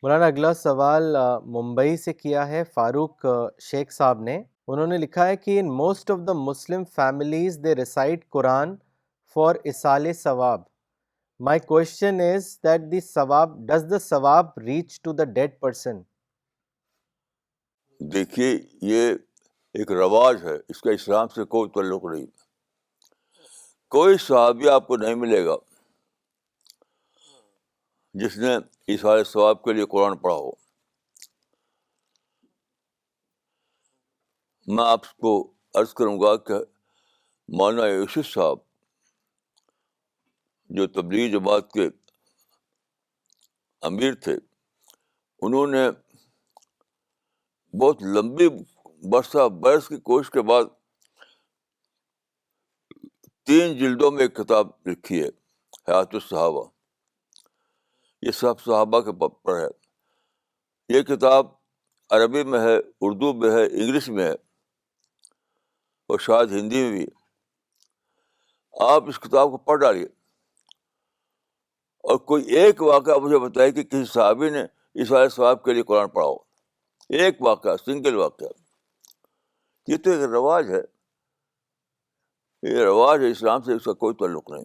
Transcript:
مولانا اگلا سوال ممبئی سے کیا ہے فاروق شیخ صاحب نے. انہوں نے لکھا ہے کہ in most of the Muslim families they recite Quran for اصال ثواب. My question is that the ثواب ڈز دا ثواب reach to the dead person? دیکھیے یہ ایک رواج ہے، اس کا اسلام سے کوئی تعلق نہیں. کوئی صحابی آپ کو نہیں ملے گا جس نے ایصال ثواب کے لیے قرآن پڑھا ہو. میں آپ کو عرض کروں گا کہ مولانا یوسف صاحب جو تبلیغی جماعت کے امیر تھے، انہوں نے بہت لمبی برس کی کوشش کے بعد 3 جلدوں میں ایک کتاب لکھی ہے، حیات الصحابہ. یہ سب صحابہ کے پر ہے. یہ کتاب عربی میں ہے، اردو میں ہے، انگلش میں ہے اور شاید ہندی میں بھی. آپ اس کتاب کو پڑھ ڈالیے اور کوئی ایک واقعہ مجھے بتائے کہ کسی صحابی نے ایصال ثواب کے لیے قرآن پڑھا ہو. ایک واقعہ، سنگل واقعہ. یہ تو ایک رواج ہے، یہ رواج ہے، اسلام سے اس کا کوئی تعلق نہیں.